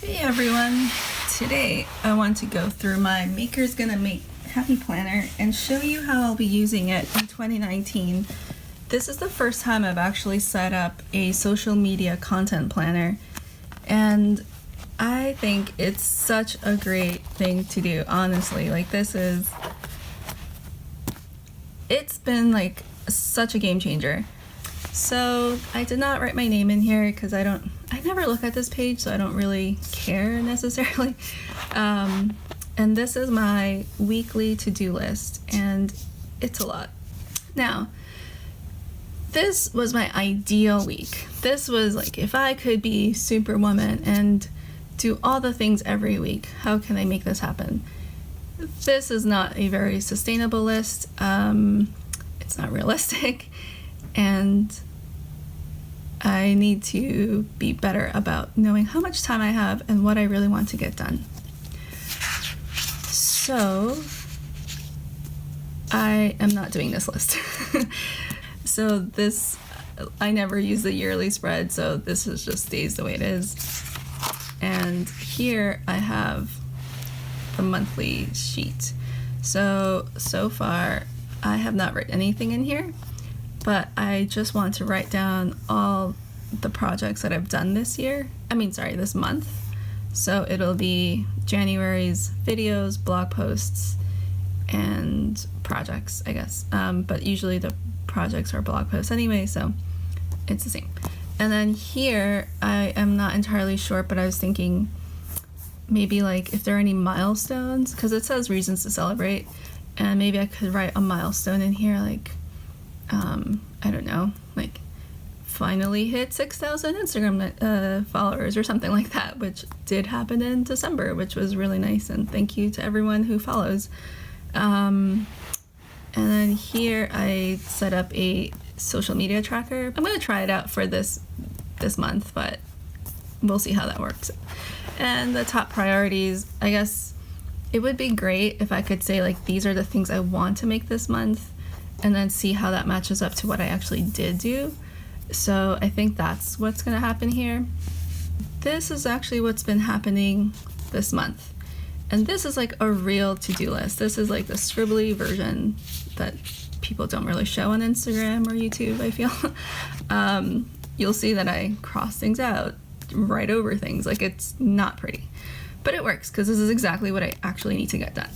Hey everyone! Today I want to go through my Maker's Gonna Make Happy Planner and show you how I'll be using it in 2019. This is the first time I've actually set up a social media content planner, and I think it's such a great thing to do, honestly. It's been like such a game changer. So I did not write my name in here because I never look at this page, so I don't really care necessarily. And this is my weekly to-do list, and it's a lot. Now, this was my ideal week. This was like, if I could be Superwoman and do all the things every week, how can I make this happen? This is not a very sustainable list. It's not realistic, and I need to be better about knowing how much time I have and what I really want to get done. So I am not doing this list. So I never use the yearly spread, so this just stays the way it is. And here I have the monthly sheet. So far I have not written anything in here, but I just want to write down all the projects that I've done this month. So it'll be January's videos, blog posts, and projects, I guess. But usually the projects are blog posts anyway, so it's the same. And then here, I am not entirely sure, but I was thinking maybe like if there are any milestones, because it says reasons to celebrate, and maybe I could write a milestone in here, like I don't know, like finally hit 6,000 Instagram followers or something like that, which did happen in December, which was really nice, and thank you to everyone who follows. And then here I set up a social media tracker. I'm gonna try it out for this month, but we'll see how that works. And the top priorities, I guess it would be great if I could say like these are the things I want to make this month, and then see how that matches up to what I actually did do. So I think that's what's gonna happen here. This is actually what's been happening this month. And this is like a real to-do list. This is like the scribbly version that people don't really show on Instagram or YouTube, I feel. You'll see that I cross things out, write over things, like it's not pretty. But it works because this is exactly what I actually need to get done.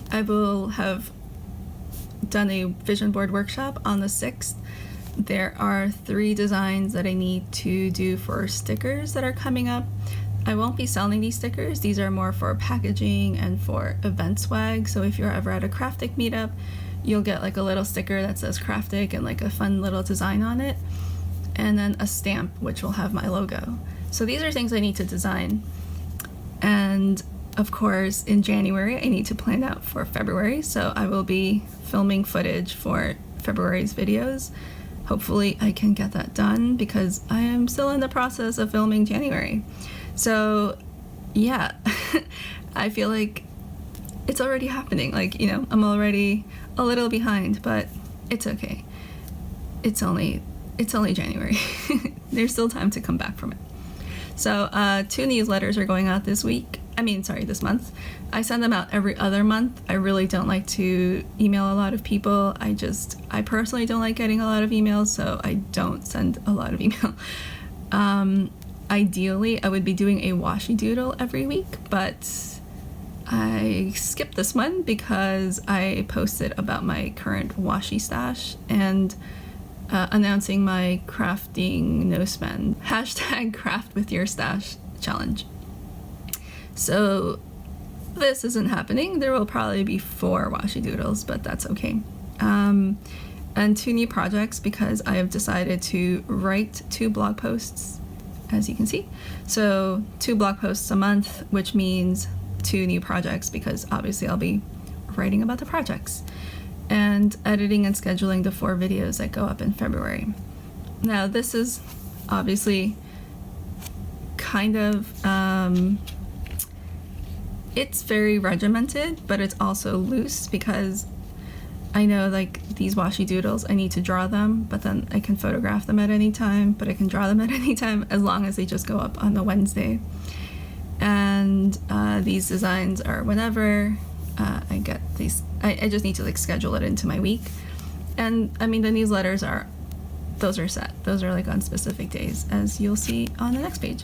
I will have done a vision board workshop on the 6th. There are 3 designs that I need to do for stickers that are coming up. I won't be selling these stickers. These are more for packaging and for event swag. So if you're ever at a Craftic meetup, you'll get like a little sticker that says Craftic and like a fun little design on it. And then a stamp, which will have my logo. So these are things I need to design. And of course, in January, I need to plan out for February. So I will be filming footage for February's videos. Hopefully I can get that done because I am still in the process of filming January. So yeah, I feel like it's already happening. Like, you know, I'm already a little behind, but it's okay. It's only January. There's still time to come back from it. So 2 newsletters are going out this month. I send them out every other month. I really don't like to email a lot of people. I personally don't like getting a lot of emails, so I don't send a lot of email. Ideally, I would be doing a washi doodle every week, but I skipped this one because I posted about my current washi stash and announcing my crafting no spend #craft with your stash challenge. So this isn't happening. There will probably be 4 washi doodles, but that's okay. And 2 new projects because I have decided to write 2 blog posts, as you can see. So 2 blog posts a month, which means 2 new projects because obviously I'll be writing about the projects. And editing and scheduling the 4 videos that go up in February. Now this is obviously kind of, it's very regimented, but it's also loose because I know like these washi doodles, I need to draw them, but then I can photograph them at any time, but I can draw them at any time as long as they just go up on the Wednesday. and these designs are whenever I get these. I just need to like schedule it into my week. And I mean, the newsletters are, those are set. Those are like on specific days, as you'll see on the next page.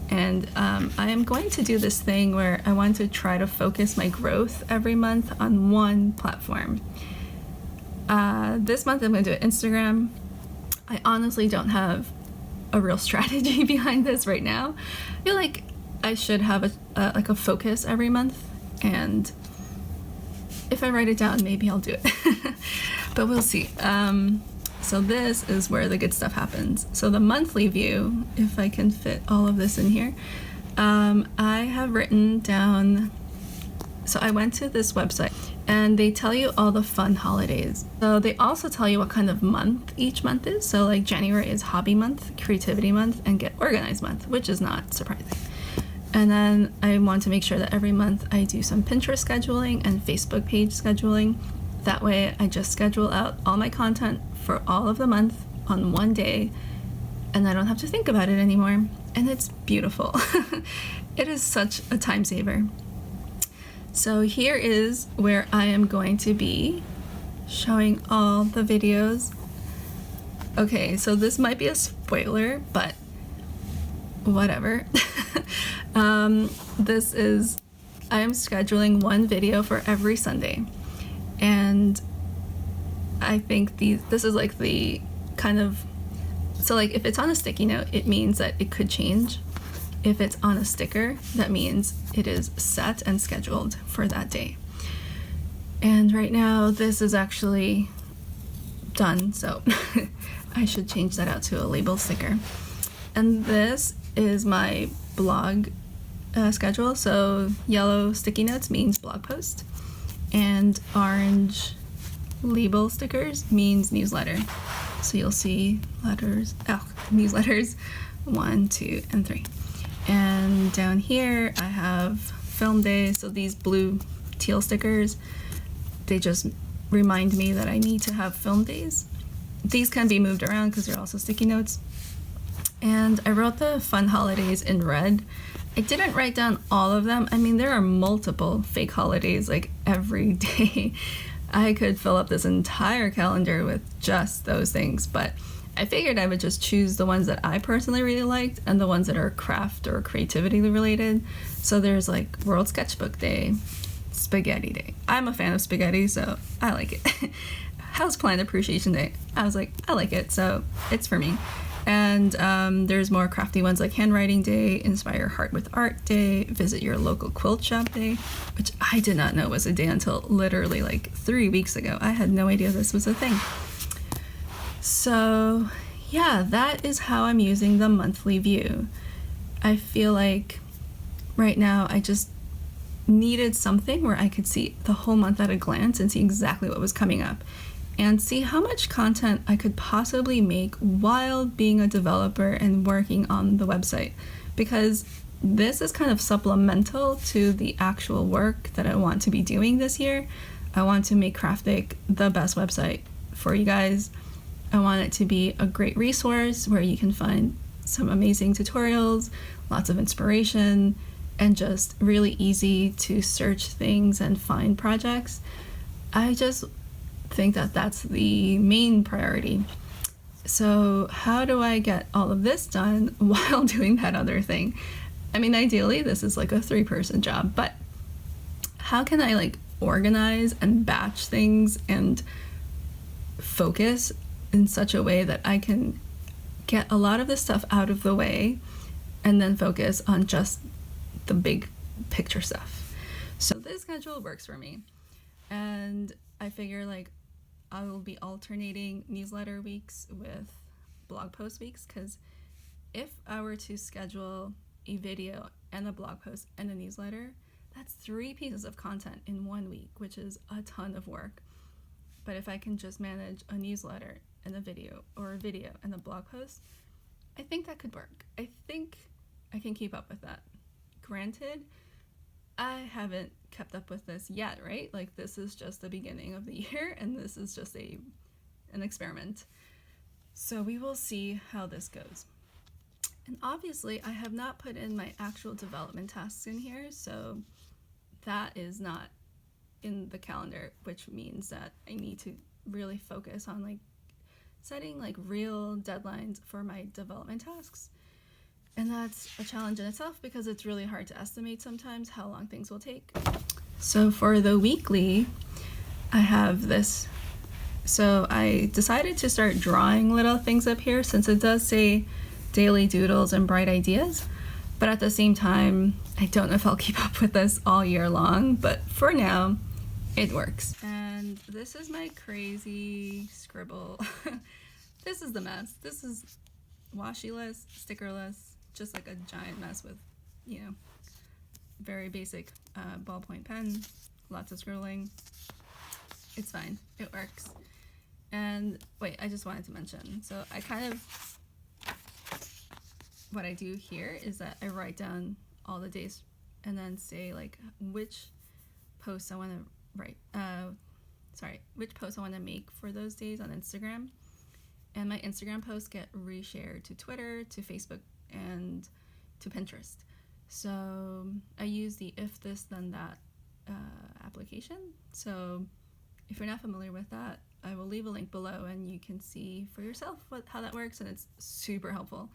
And I am going to do this thing where I want to try to focus my growth every month on one platform. This month I'm going to do Instagram. I honestly don't have a real strategy behind this right now. I feel like I should have a focus every month, and if I write it down, maybe I'll do it. But we'll see. So this is where the good stuff happens. So the monthly view, if I can fit all of this in here, I have written down, so I went to this website and they tell you all the fun holidays. So they also tell you what kind of month each month is. So like January is hobby month, creativity month, and get organized month, which is not surprising. And then I want to make sure that every month I do some Pinterest scheduling and Facebook page scheduling. That way I just schedule out all my content for all of the month on one day, and I don't have to think about it anymore. And it's beautiful. It is such a time saver. So here is where I am going to be showing all the videos. Okay, so this might be a spoiler, but whatever. This is, I am scheduling one video for every Sunday. And I think this is like the kind of, so like if it's on a sticky note, it means that it could change. If it's on a sticker, that means it is set and scheduled for that day. And right now this is actually done, so I should change that out to a label sticker. And this is my blog schedule. So yellow sticky notes means blog post, and orange label stickers means newsletter. So you'll see newsletters 1, 2, and 3. And down here I have film day. So these blue teal stickers, they just remind me that I need to have film days. These can be moved around because they're also sticky notes. And I wrote the fun holidays in red. I didn't write down all of them. I mean, there are multiple fake holidays like every day. I could fill up this entire calendar with just those things, but I figured I would just choose the ones that I personally really liked and the ones that are craft or creativity related. So there's like World Sketchbook Day, Spaghetti Day. I'm a fan of spaghetti, so I like it. Houseplant Appreciation Day. I was like, I like it, so it's for me. And there's more crafty ones like Handwriting Day, Inspire Heart with Art Day, Visit Your Local Quilt Shop Day, which I did not know was a day until literally like 3 weeks ago. I had no idea this was a thing. So yeah, that is how I'm using the monthly view. I feel like right now I just needed something where I could see the whole month at a glance and see exactly what was coming up, and see how much content I could possibly make while being a developer and working on the website, because this is kind of supplemental to the actual work that I want to be doing this year. I want to make Craftic the best website for you guys. I want it to be a great resource where you can find some amazing tutorials, lots of inspiration, and just really easy to search things and find projects. I just think that that's the main priority. So how do I get all of this done while doing that other thing? I mean, ideally this is like a 3-person job, but how can I like organize and batch things and focus in such a way that I can get a lot of this stuff out of the way and then focus on just the big picture stuff? So this schedule works for me, and I figure like I will be alternating newsletter weeks with blog post weeks, because if I were to schedule a video and a blog post and a newsletter, that's 3 pieces of content in 1 week, which is a ton of work. But if I can just manage a newsletter and a video, or a video and a blog post, I think that could work. I think I can keep up with that. Granted, I haven't kept up with this yet, right? Like, this is just the beginning of the year, and this is just an experiment. So we will see how this goes. And obviously I have not put in my actual development tasks in here, so that is not in the calendar, which means that I need to really focus on like setting like real deadlines for my development tasks. And that's a challenge in itself because it's really hard to estimate sometimes how long things will take. So for the weekly, I have this. So I decided to start drawing little things up here since it does say daily doodles and bright ideas. But at the same time, I don't know if I'll keep up with this all year long, but for now, it works. And this is my crazy scribble. This is the mess. This is washi-less, stickerless, just like a giant mess with, you know, very basic ballpoint pen, lots of scribbling. It's fine. It works. And wait, I just wanted to mention. So I kind of, what I do here is that I write down all the days and then say like which posts I want to write, which posts I want to make for those days on Instagram. And my Instagram posts get reshared to Twitter, to Facebook, and to Pinterest. So I use the if this then that application. So if you're not familiar with that, I will leave a link below and you can see for yourself how that works, and it's super helpful.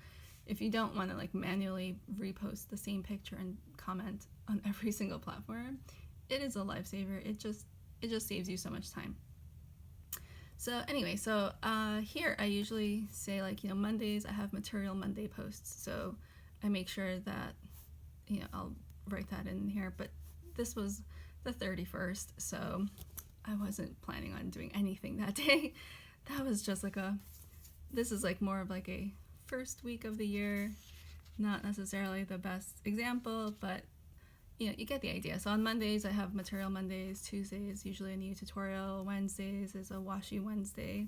If you don't want to like manually repost the same picture and comment on every single platform, it is a lifesaver. It just saves you so much time. So anyway, so here I usually say like, you know, Mondays I have Material Monday posts. So I make sure that, you know, I'll write that in here, but this was the 31st, so I wasn't planning on doing anything that day. That was just like this is like more of like a first week of the year, not necessarily the best example, but you know, you get the idea. So on Mondays I have Material Mondays, Tuesdays usually a new tutorial, Wednesdays is a washi Wednesday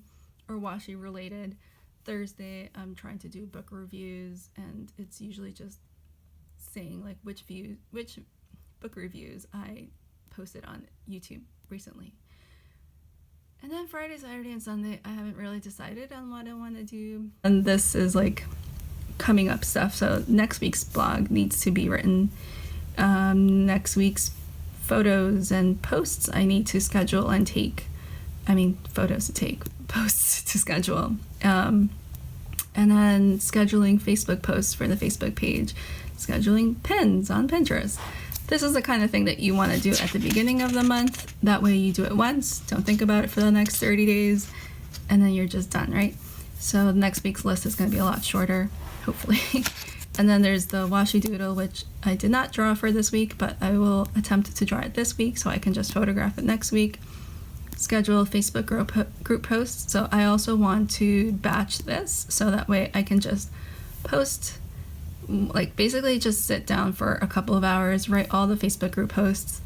or washi related, Thursday I'm trying to do book reviews, and it's usually just saying like which book reviews I posted on YouTube recently. And then Friday, Saturday, and Sunday, I haven't really decided on what I want to do. And this is like coming up stuff. So next week's blog needs to be written. Next week's photos and posts I need to schedule and take. Photos to take, posts to schedule. And then scheduling Facebook posts for the Facebook page. Scheduling pins on Pinterest. This is the kind of thing that you want to do at the beginning of the month. That way you do it once, don't think about it for the next 30 days, and then you're just done, right? So next week's list is going to be a lot shorter, hopefully. And then there's the washi doodle, which I did not draw for this week, but I will attempt to draw it this week so I can just photograph it next week. Schedule Facebook group posts. So I also want to batch this so that way I can just post, like basically just sit down for a couple of hours, write all the Facebook group posts.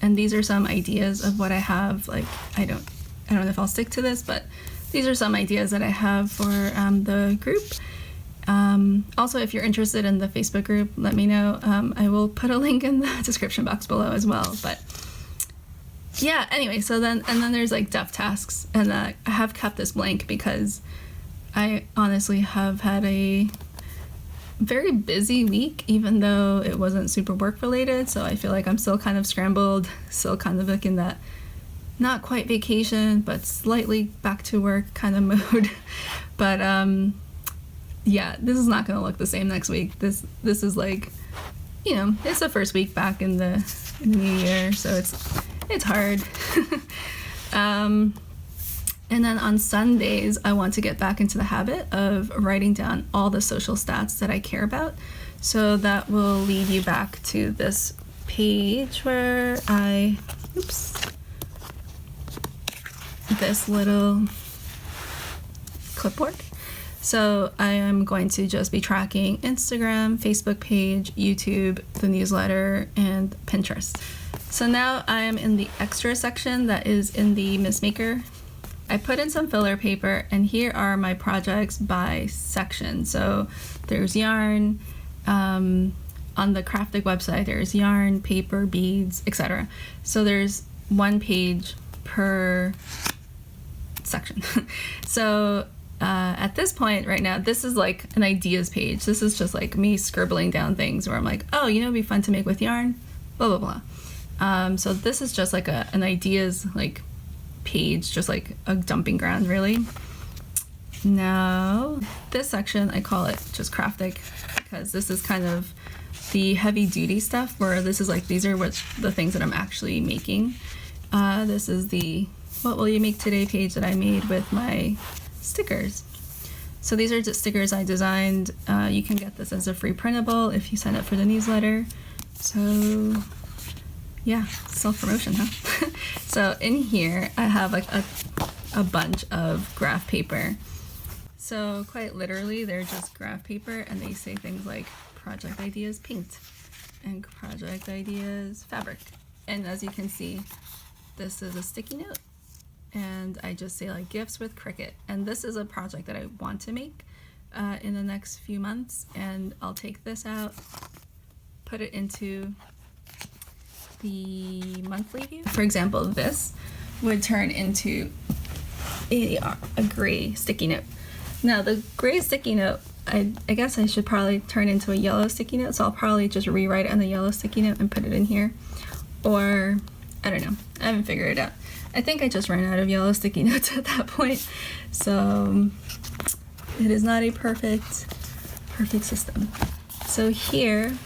And these are some ideas of what I have. Like I don't know if I'll stick to this, but these are some ideas that I have for the group. Also, if you're interested in the Facebook group, let me know. I will put a link in the description box below as well. But yeah, anyway, so then there's like dev tasks, and I have kept this blank because I honestly have had a very busy week, even though it wasn't super work related. So I feel like I'm still kind of scrambled, still kind of like in that not quite vacation, but slightly back to work kind of mood. But yeah, this is not going to look the same next week. This is like, you know, it's the first week back in the new year, so it's hard. And then on Sundays, I want to get back into the habit of writing down all the social stats that I care about. So that will lead you back to this page where this little clipboard. So I am going to just be tracking Instagram, Facebook page, YouTube, the newsletter, and Pinterest. So now I am in the extra section that is in the Miss Maker. I put in some filler paper, and here are my projects by section. So there's yarn, on the Craftic website, there's yarn, paper, beads, etc. So there's one page per section. So At this point right now, this is like an ideas page. This is just like me scribbling down things where I'm like, oh, you know, it'd be fun to make with yarn, blah, blah, blah. So this is just like an ideas like page, just like a dumping ground, really. Now, this section, I call it just Craftic, because this is kind of the heavy duty stuff where this is like, these are the things that I'm actually making. This is the what will you make today page that I made with my stickers. So these are just stickers I designed. You can get this as a free printable if you sign up for the newsletter. So yeah, self-promotion, huh? So in here I have like a bunch of graph paper. So quite literally they're just graph paper, and they say things like project ideas paint and project ideas fabric. And as you can see, this is a sticky note. And I just say like gifts with Cricut. And this is a project that I want to make in the next few months. And I'll take this out, put it into the monthly view. For example, this would turn into a gray sticky note. Now the gray sticky note, I guess I should probably turn into a yellow sticky note. So I'll probably just rewrite it on the yellow sticky note and put it in here. Or I don't know, I haven't figured it out. I think I just ran out of yellow sticky notes at that point. So it is not a perfect system. So here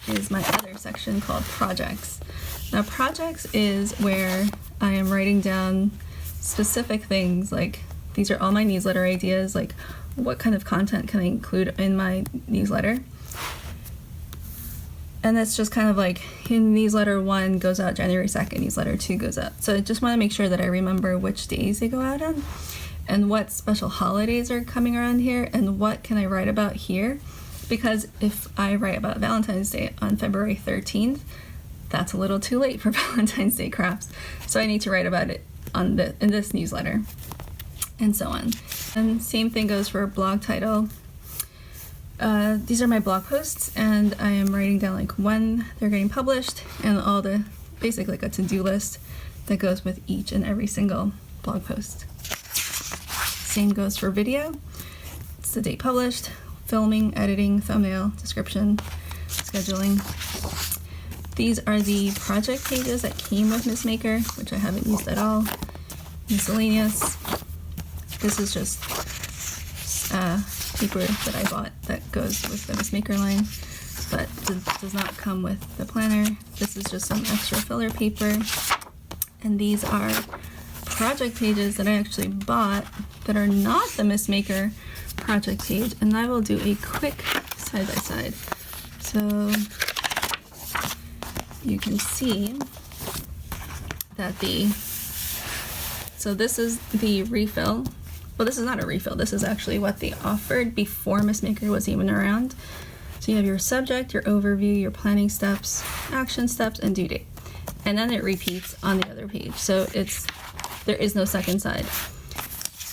is my other section called projects. Now projects is where I am writing down specific things, like these are all my newsletter ideas, like what kind of content can I include in my newsletter. And that's just kind of like, in newsletter 1 goes out January 2nd, newsletter 2 goes out. So I just want to make sure that I remember which days they go out on, and what special holidays are coming around here, and what can I write about here. Because if I write about Valentine's Day on February 13th, that's a little too late for Valentine's Day crafts. So I need to write about it in this newsletter, and so on. And same thing goes for a blog title. These are my blog posts, and I am writing down like when they're getting published and all the, basically like a to-do list that goes with each and every single blog post. Same goes for video. It's the date published, filming, editing, thumbnail, description, scheduling. These are the project pages that came with Miss Maker, which I haven't used at all. Miscellaneous. This is just paper that I bought that goes with the Miss Maker line, but does not come with the planner. This is just some extra filler paper. And these are project pages that I actually bought that are not the Miss Maker project page, and I will do a quick side-by-side. So you can see that so this is the refill. Well, this is not a refill. This is actually what they offered before Miss Maker was even around. So you have your subject, your overview, your planning steps, action steps, and due date. And then it repeats on the other page. So there is no second side.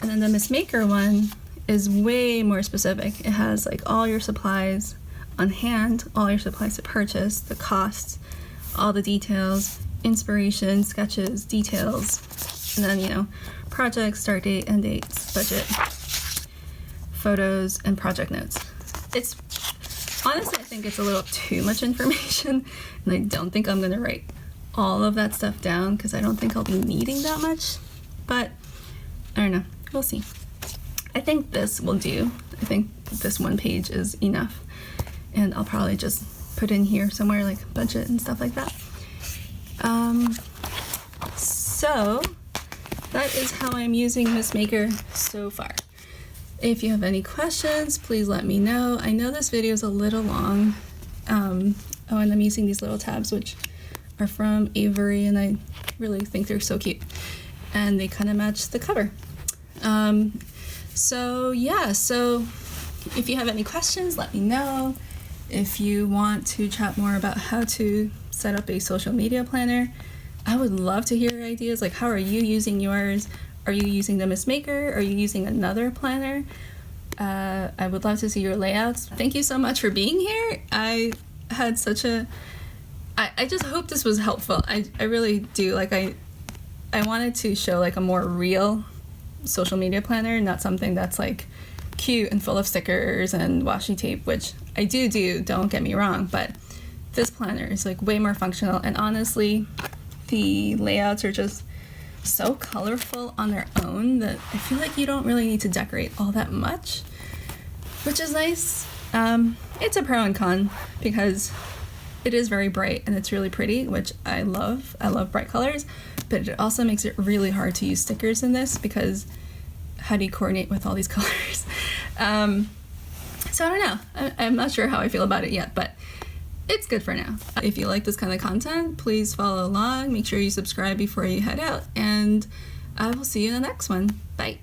And then the Miss Maker one is way more specific. It has like all your supplies on hand, all your supplies to purchase, the costs, all the details, inspiration, sketches, details, and then, you know, project, start date, end dates, budget, photos, and project notes. It's honestly, I think it's a little too much information, and I don't think I'm gonna write all of that stuff down because I don't think I'll be needing that much, but I don't know, we'll see. I think this will do. I think this one page is enough, and I'll probably just put in here somewhere like budget and stuff like that. So that is how I'm using Miss Maker so far. If you have any questions, please let me know. I know this video is a little long. Oh, and I'm using these little tabs, which are from Avery, and I really think they're so cute. And they kind of match the cover. So yeah, so if you have any questions, let me know. If you want to chat more about how to set up a social media planner, I would love to hear your ideas. Like, how are you using yours? Are you using the Miss Maker? Are you using another planner? I would love to see your layouts. Thank you so much for being here. I had such a... I just hope this was helpful. I really do. Like, I wanted to show like a more real social media planner, not something that's like cute and full of stickers and washi tape, which I do, don't get me wrong, but this planner is like way more functional, and honestly, the layouts are just so colorful on their own that I feel like you don't really need to decorate all that much, which is nice. It's a pro and con because it is very bright and it's really pretty, which I love. I love bright colors, but it also makes it really hard to use stickers in this because how do you coordinate with all these colors? So I don't know. I'm not sure how I feel about it yet, but it's good for now. If you like this kind of content, please follow along. Make sure you subscribe before you head out, and I will see you in the next one. Bye.